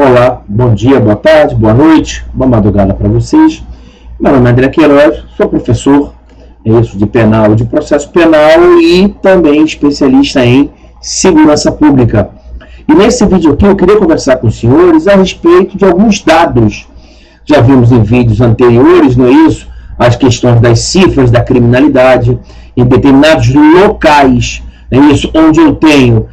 Olá, bom dia, boa tarde, boa noite, boa madrugada para vocês. Meu nome é André Queiroz, sou professor de penal, de processo penal e também especialista em segurança pública. E nesse vídeo aqui eu queria conversar com os senhores a respeito de alguns dados. Já vimos em vídeos anteriores, não é isso? As questões das cifras da criminalidade em determinados locais, não é isso? Onde eu tenho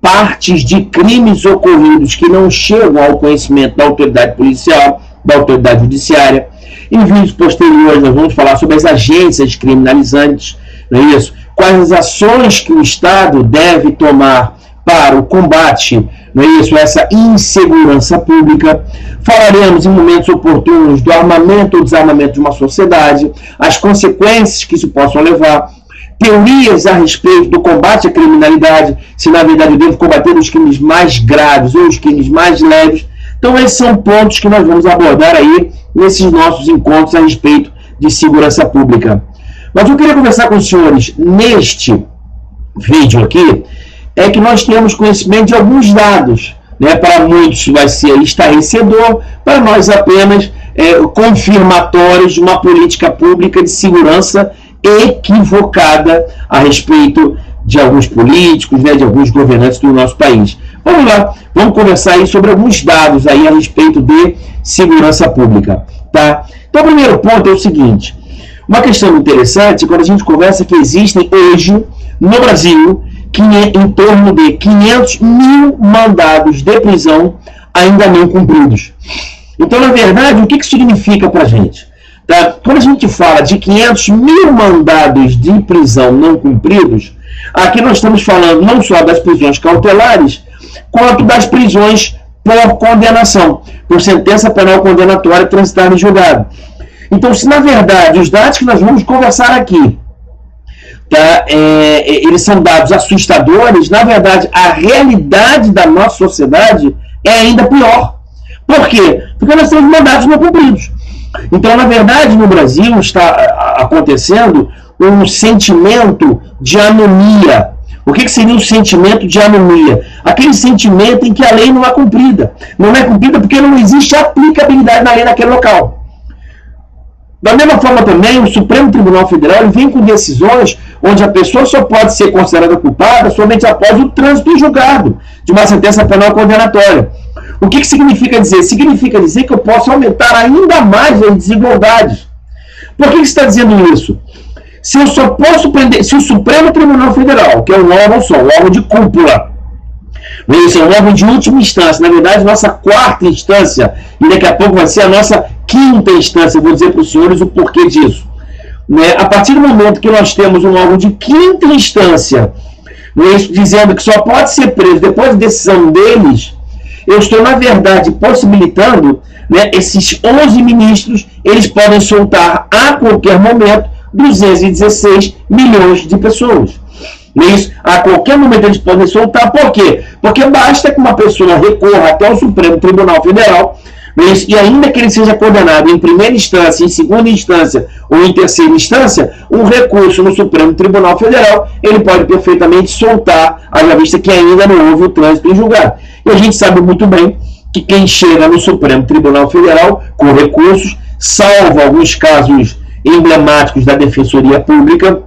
partes de crimes ocorridos que não chegam ao conhecimento da autoridade policial, da autoridade judiciária. Em vídeos posteriores nós vamos falar sobre as agências criminalizantes, não é isso? Quais as ações que o Estado deve tomar para o combate, não é isso? Essa insegurança pública. Falaremos em momentos oportunos do armamento ou desarmamento de uma sociedade, as consequências que isso possam levar, teorias a respeito do combate à criminalidade, se na verdade eu devo combater os crimes mais graves ou os crimes mais leves. Então esses são pontos que nós vamos abordar aí nesses nossos encontros a respeito de segurança pública. Mas eu queria conversar com os senhores neste vídeo aqui, é que nós temos conhecimento de alguns dados, né? Para muitos vai ser estarrecedor, para nós apenas confirmatórios de uma política pública de segurança equivocada a respeito de alguns políticos, né, de alguns governantes do nosso país. Vamos lá, vamos conversar aí sobre alguns dados aí a respeito de segurança pública, tá? Então o primeiro ponto é o seguinte, uma questão interessante quando a gente conversa que existem hoje no Brasil em torno de 500 mil mandados de prisão ainda não cumpridos. Então, na verdade, o que isso significa para a gente? Tá? Quando a gente fala de 500 mil mandados de prisão não cumpridos, aqui nós estamos falando não só das prisões cautelares, quanto das prisões por condenação, por sentença penal condenatória transitada em julgado. Então, se na verdade os dados que nós vamos conversar aqui, tá, eles são dados assustadores, na verdade a realidade da nossa sociedade é ainda pior. Por quê? Porque nós temos mandados não cumpridos. Então, na verdade, no Brasil está acontecendo um sentimento de anomia. O que seria um sentimento de anomia? Aquele sentimento em que a lei não é cumprida. Não é cumprida porque não existe aplicabilidade na lei naquele local. Da mesma forma também, o Supremo Tribunal Federal vem com decisões onde a pessoa só pode ser considerada culpada somente após o trânsito em julgado de uma sentença penal condenatória. O que significa dizer? Significa dizer que eu posso aumentar ainda mais as desigualdades. Por que está dizendo isso? Se eu só posso prender, se o Supremo Tribunal Federal, que é um órgão só, um órgão de cúpula, isso é um órgão de última instância, na verdade, nossa quarta instância, e daqui a pouco vai ser a nossa quinta instância, eu vou dizer para os senhores o porquê disso. A partir do momento que nós temos um órgão de quinta instância, dizendo que só pode ser preso depois da decisão deles, eu estou, na verdade, possibilitando, esses 11 ministros, eles podem soltar a qualquer momento 216 milhões de pessoas. Isso, a qualquer momento eles podem soltar. Por quê? Porque basta que uma pessoa recorra até o Supremo Tribunal Federal, e ainda que ele seja condenado em primeira instância, em segunda instância ou em terceira instância, um recurso no Supremo Tribunal Federal, ele pode perfeitamente soltar, haja vista que ainda não houve o trânsito em julgado. E a gente sabe muito bem que quem chega no Supremo Tribunal Federal com recursos, salvo alguns casos emblemáticos da Defensoria Pública,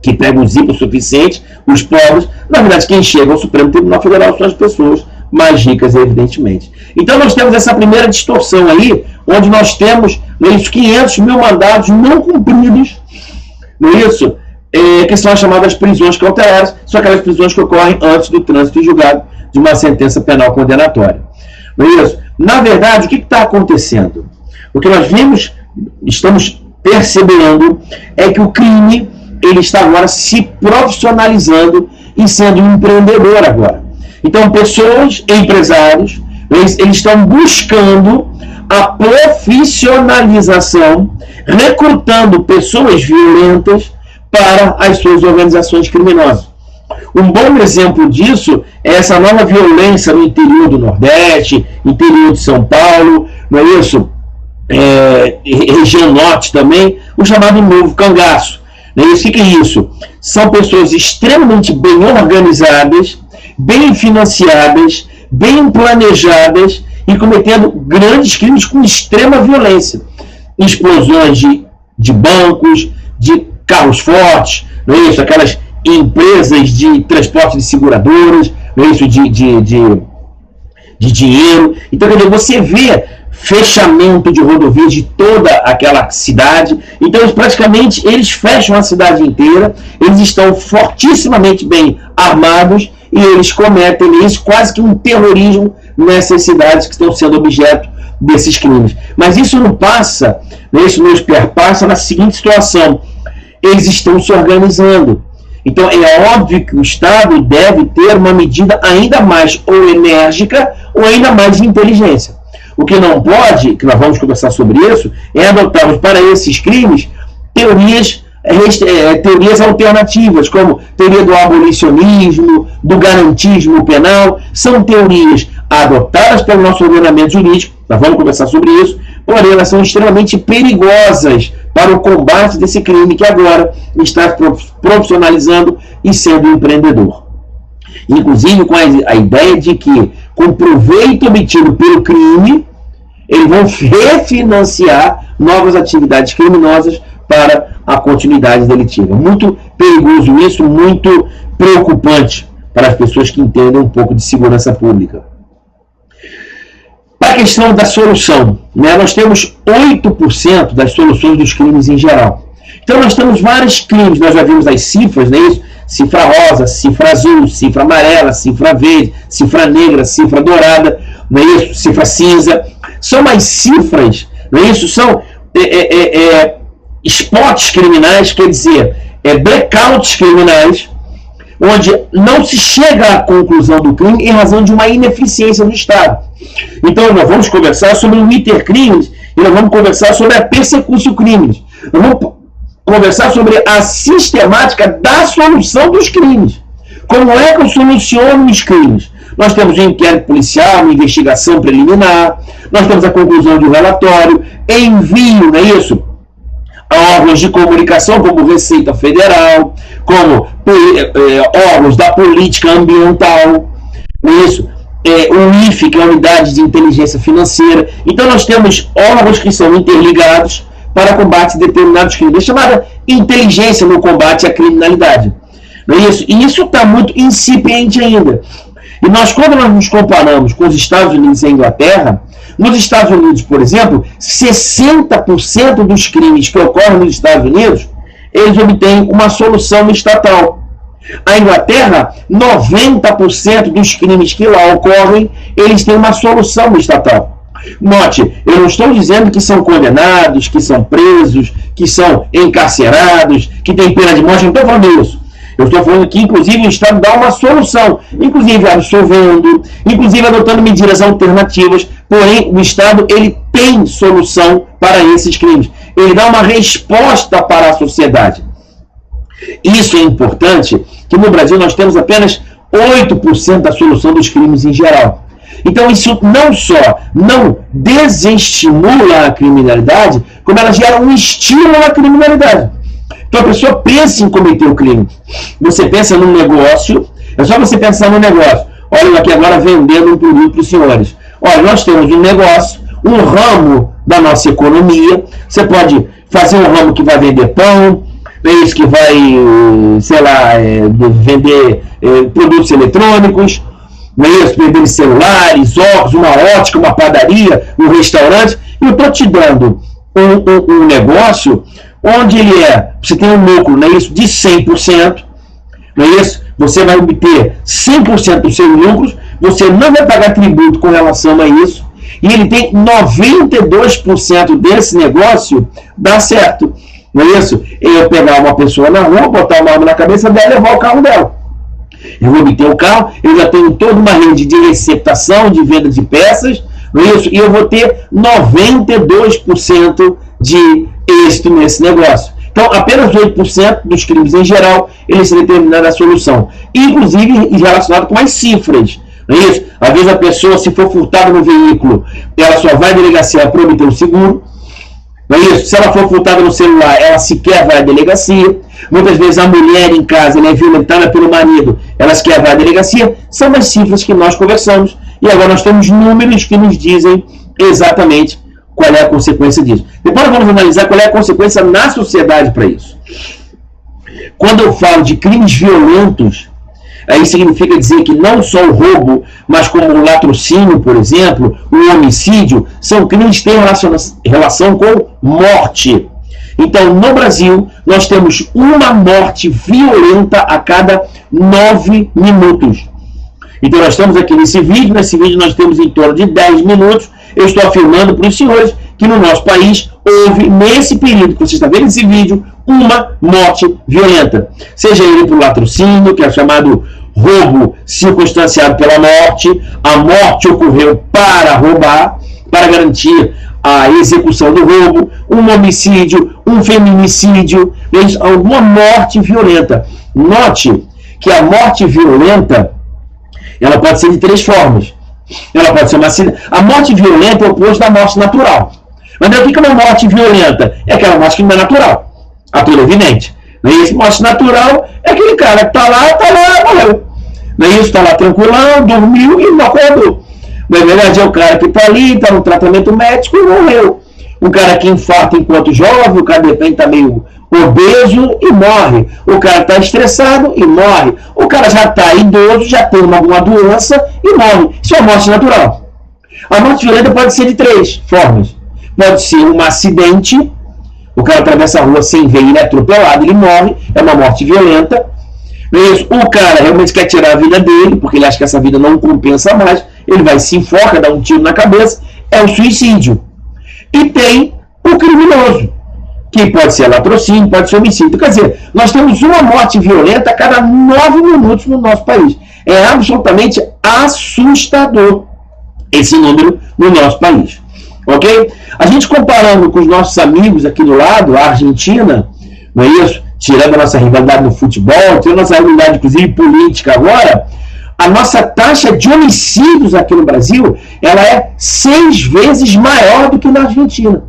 que pegam os hipossuficientes, os pobres, na verdade quem chega ao Supremo Tribunal Federal são as pessoas mais ricas, evidentemente. Então nós temos essa primeira distorção aí, onde nós temos os 500 mil mandados não cumpridos, não é isso? Que são as chamadas prisões cautelares, são aquelas prisões que ocorrem antes do trânsito em julgado de uma sentença penal condenatória. Não é isso? Na verdade, o que está acontecendo? O que nós estamos percebendo é que o crime ele está agora se profissionalizando e sendo um empreendedor agora. Então, pessoas, empresários, eles estão buscando a profissionalização, recrutando pessoas violentas para as suas organizações criminosas. Um bom exemplo disso é essa nova violência no interior do Nordeste, interior de São Paulo, não é isso? Região Norte também, o chamado novo cangaço. O que é isso? São pessoas extremamente bem organizadas, bem financiadas, bem planejadas e cometendo grandes crimes com extrema violência. Explosões de bancos, de carros fortes, não é isso? Aquelas empresas de transporte de seguradoras, não é isso? De dinheiro. Então, quer dizer, você vê fechamento de rodovias de toda aquela cidade. Então, praticamente, eles fecham a cidade inteira, eles estão fortissimamente bem armados e eles cometem isso, quase que um terrorismo nessas cidades que estão sendo objeto desses crimes. Mas isso não passa, isso nos perpassa na seguinte situação: eles estão se organizando. Então é óbvio que o Estado deve ter uma medida ainda mais ou enérgica ou ainda mais de inteligência. O que não pode, que nós vamos conversar sobre isso, é adotarmos para esses crimes teorias alternativas, como teoria do abolicionismo, do garantismo penal. São teorias adotadas pelo nosso ordenamento jurídico, nós vamos conversar sobre isso, porém elas são extremamente perigosas para o combate desse crime que agora está profissionalizando e sendo empreendedor. Inclusive com a ideia de que, com proveito obtido pelo crime, eles vão refinanciar novas atividades criminosas para a continuidade delitiva. Muito perigoso isso, muito preocupante para as pessoas que entendem um pouco de segurança pública. Para a questão da solução, nós temos 8% das soluções dos crimes em geral. Então nós temos vários crimes, nós já vimos as cifras, não é isso? Cifra rosa, cifra azul, cifra amarela, cifra verde, cifra negra, cifra dourada, não é isso? Cifra cinza. São as cifras, não é isso? São spots criminais, quer dizer, blackouts criminais, onde não se chega à conclusão do crime em razão de uma ineficiência do Estado. Então, nós vamos conversar sobre o intercrimes e nós vamos conversar sobre a persecução crimes. Nós vamos conversar sobre a sistemática da solução dos crimes. Como é que eu soluciono os crimes? Nós temos um inquérito policial, uma investigação preliminar, nós temos a conclusão de um relatório, envio, não é isso? A órgãos de comunicação, como Receita Federal, como órgãos da política ambiental, não é isso? O IFE, que é a Unidade de Inteligência Financeira. Então nós temos órgãos que são interligados para combate a determinados crimes. É chamada inteligência no combate à criminalidade. Não é isso? E isso está muito incipiente ainda. E nós, quando nós nos comparamos com os Estados Unidos e a Inglaterra, nos Estados Unidos, por exemplo, 60% dos crimes que ocorrem nos Estados Unidos, eles obtêm uma solução estatal. A Inglaterra, 90% dos crimes que lá ocorrem, eles têm uma solução estatal. Note, eu não estou dizendo que são condenados, que são presos, que são encarcerados, que têm pena de morte, não estou falando isso. Eu estou falando que, inclusive, o Estado dá uma solução, inclusive absolvendo, inclusive adotando medidas alternativas, porém, o Estado ele tem solução para esses crimes. Ele dá uma resposta para a sociedade. Isso é importante, que no Brasil nós temos apenas 8% da solução dos crimes em geral. Então isso não só não desestimula a criminalidade, como ela gera um estímulo à criminalidade. Então a pessoa pensa em cometer o crime. Você pensa num negócio, é só você pensar no negócio. Olha, eu aqui agora vendendo um produto para os senhores. Olha, nós temos um negócio, um ramo da nossa economia. Você pode fazer um ramo que vai vender pão, isso que vai, sei lá, vender produtos eletrônicos, não é isso? Vender celulares, óculos, uma ótica, uma padaria, um restaurante. E eu estou te dando um negócio onde você tem um lucro, não é isso, de 100%, não é isso? Você vai obter 100% dos seus lucros, você não vai pagar tributo com relação a isso, e ele tem 92% desse negócio dá certo, não é isso? Eu pegar uma pessoa na rua, botar uma arma na cabeça dela e levar o carro dela. Eu vou obter o carro, eu já tenho toda uma rede de receptação, de venda de peças, não é isso? E eu vou ter 92% de êxito nesse negócio. Então, apenas 8% dos crimes em geral, eles se determinam a solução. Inclusive, relacionado com as cifras. Não é isso? Às vezes a pessoa, se for furtada no veículo, ela só vai à delegacia para obter o seguro. Não é isso? Se ela for furtada no celular, ela sequer vai à delegacia. Muitas vezes a mulher em casa, ela é violentada pelo marido, ela sequer vai à delegacia. São as cifras que nós conversamos E agora nós temos números que nos dizem exatamente qual é a consequência disso. Depois vamos analisar qual é a consequência na sociedade para isso. Quando eu falo de crimes violentos, aí significa dizer que não só o roubo, mas como o latrocínio, por exemplo, o homicídio, são crimes que têm relação com morte. Então, no Brasil, nós temos uma morte violenta a cada 9 minutos. Então, nós estamos aqui nesse vídeo nós temos em torno de 10 minutos. Eu estou afirmando para os senhores que no nosso país houve, nesse período que você está vendo esse vídeo, uma morte violenta. Seja ele por latrocínio, que é chamado roubo circunstanciado pela morte. A morte ocorreu para roubar, para garantir a execução do roubo, um homicídio, um feminicídio, alguma morte violenta. Note que a morte violenta, ela pode ser de 3 formas. Ela pode ser a morte violenta é o oposto da morte natural. Mas o que é uma morte violenta? É aquela morte que não é natural. A tudo evidente. Não é isso? Morte natural é aquele cara que está lá, morreu. Não é isso? Está lá tranquilão, dormiu e não acordou. Na verdade é o cara que está ali, está no tratamento médico e morreu. Um cara que infarta enquanto jovem, o cara de repente está meio obeso e morre. O cara está estressado e morre. O cara já está idoso, já tem alguma doença e morre. Isso é uma morte natural. A morte violenta pode ser de 3 formas. Pode ser um acidente, o cara atravessa a rua sem ver, ele é atropelado, ele morre, é uma morte violenta. O cara realmente quer tirar a vida dele, porque ele acha que essa vida não compensa mais, ele vai se enforca, dá um tiro na cabeça, é o suicídio. E tem o criminoso, que pode ser latrocínio, pode ser homicídio. Quer dizer, nós temos uma morte violenta a cada 9 minutos no nosso país. É absolutamente assustador esse número no nosso país. Ok? A gente comparando com os nossos amigos aqui do lado, a Argentina, não é isso? Tirando a nossa rivalidade no futebol, tirando a nossa rivalidade, inclusive, política agora, a nossa taxa de homicídios aqui no Brasil, ela é 6 vezes maior do que na Argentina.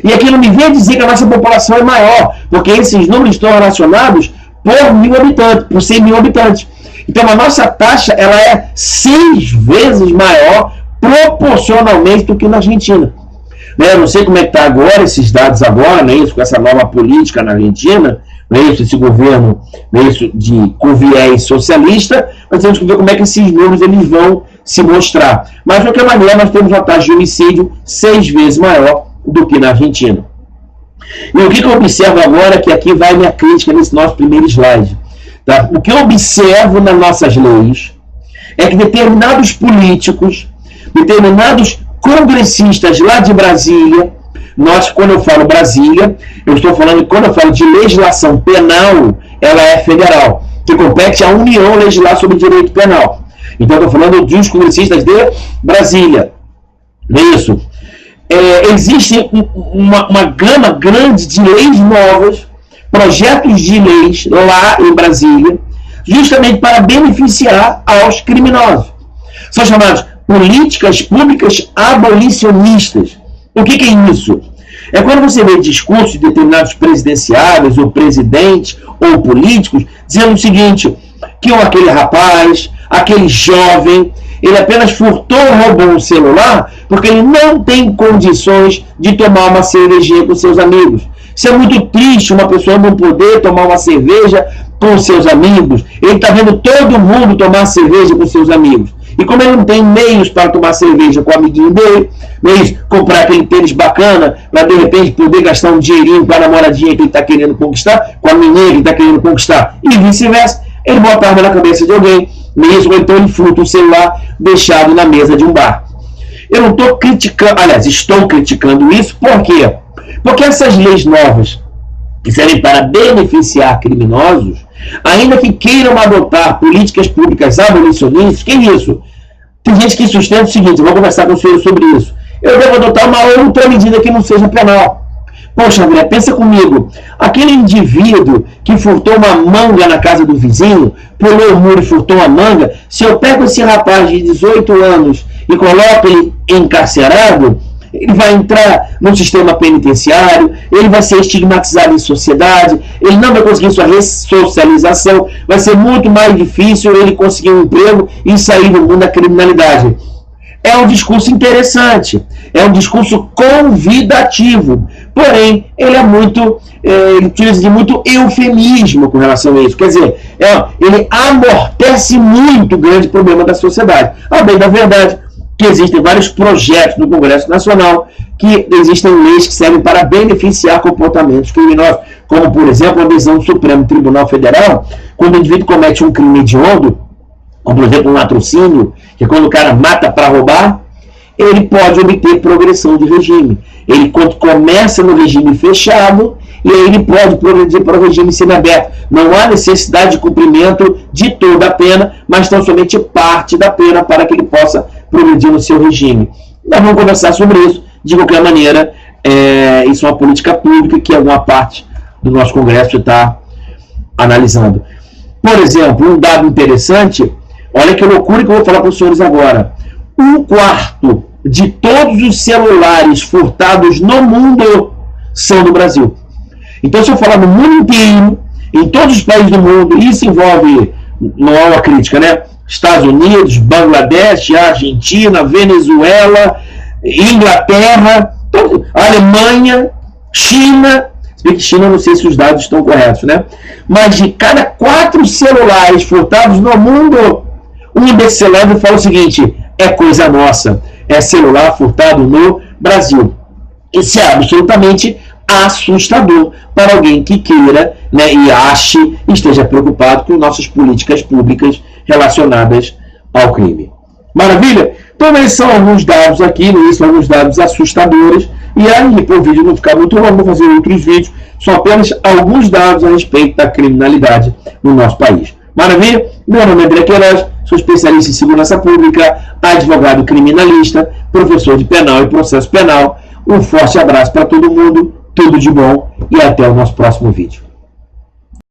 E aqui não me vem dizer que a nossa população é maior, porque esses números estão relacionados por 1.000 habitantes, por 100 mil habitantes. Então a nossa taxa, ela é 6 vezes maior proporcionalmente do que na Argentina. Eu não sei como é que está agora esses dados agora, né, isso, com essa nova política na Argentina, né, isso, esse governo, né, isso, com viés socialista, mas temos que ver como é que esses números eles vão se mostrar. Mas, de qualquer maneira, nós temos uma taxa de homicídio 6 vezes maior do que na Argentina. E o que eu observo agora, que aqui vai minha crítica nesse nosso primeiro slide. Tá? O que eu observo nas nossas leis é que determinados políticos, determinados congressistas lá de Brasília, quando eu falo Brasília, eu estou falando, quando eu falo de legislação penal, ela é federal, que compete à União legislar sobre direito penal. Então eu estou falando dos congressistas de Brasília. Não é isso? Existe uma gama grande de leis novas, projetos de leis lá em Brasília, justamente para beneficiar aos criminosos. São chamados políticas públicas abolicionistas. O que é isso? É quando você vê discursos de determinados presidenciáveis, ou presidentes, ou políticos, dizendo o seguinte, que aquele rapaz, aquele jovem, ele apenas furtou ou roubou um celular porque ele não tem condições de tomar uma cervejinha com seus amigos. Isso é muito triste, uma pessoa não poder tomar uma cerveja com seus amigos. Ele está vendo todo mundo tomar cerveja com seus amigos. E como ele não tem meios para tomar cerveja com o amiguinho dele, meios, comprar aquele tênis bacana, para de repente poder gastar um dinheirinho com a namoradinha que ele está querendo conquistar, com a menina que ele está querendo conquistar, e vice-versa, ele bota a arma na cabeça de alguém, mesmo então ele furta um celular deixado na mesa de um bar. Eu não estou criticando, aliás, estou criticando isso, por quê? Porque essas leis novas, que servem para beneficiar criminosos, ainda que queiram adotar políticas públicas abolicionistas, que é isso? Tem gente que sustenta o seguinte, eu vou conversar com o senhor sobre isso. Eu devo adotar uma outra medida que não seja penal. Poxa, André, pensa comigo. Aquele indivíduo que furtou uma manga na casa do vizinho, pulou o muro e furtou uma manga, se eu pego esse rapaz de 18 anos e coloco ele encarcerado, ele vai entrar no sistema penitenciário, ele vai ser estigmatizado em sociedade, ele não vai conseguir sua ressocialização, vai ser muito mais difícil ele conseguir um emprego e sair do mundo da criminalidade. é um discurso interessante, é um discurso convidativo, porém ele é muito, ele utiliza de muito eufemismo com relação a isso, quer dizer, ele amortece muito o grande problema da sociedade. A bem da verdade que existem vários projetos no Congresso Nacional, que existem leis que servem para beneficiar comportamentos criminosos, como, por exemplo, a decisão do Supremo Tribunal Federal, quando o indivíduo comete um crime hediondo, como, por exemplo, um latrocínio, que é quando o cara mata para roubar, ele pode obter progressão de regime. Ele, quando começa no regime fechado, e aí ele pode progredir para o regime semiaberto. Não há necessidade de cumprimento de toda a pena, mas tão somente parte da pena para que ele possa progredir no seu regime. Nós vamos conversar sobre isso. De qualquer maneira, isso é uma política pública que alguma parte do nosso Congresso está analisando. Por exemplo, um dado interessante, olha que loucura que eu vou falar para os senhores agora. 1/4 de todos os celulares furtados no mundo são do Brasil. Então, se eu falar no mundo inteiro, em todos os países do mundo, isso envolve, não é uma crítica, né? Estados Unidos, Bangladesh, Argentina, Venezuela, Inglaterra, Alemanha, China. Se bem que China, não sei se os dados estão corretos, né? Mas de cada 4 celulares furtados no mundo, um desses celulares fala o seguinte: é coisa nossa, é celular furtado no Brasil. Isso é absolutamente assustador para alguém que queira, né, e ache, esteja preocupado com nossas políticas públicas relacionadas ao crime. Maravilha? Então esses são alguns dados aqui, né, são alguns dados assustadores, e aí, para o vídeo não ficar muito longo, vou fazer outros vídeos, são apenas alguns dados a respeito da criminalidade no nosso país. Maravilha? Meu nome é André Queiroz, sou especialista em segurança pública, advogado criminalista, professor de penal e processo penal. Um forte abraço para todo mundo, tudo de bom e até o nosso próximo vídeo.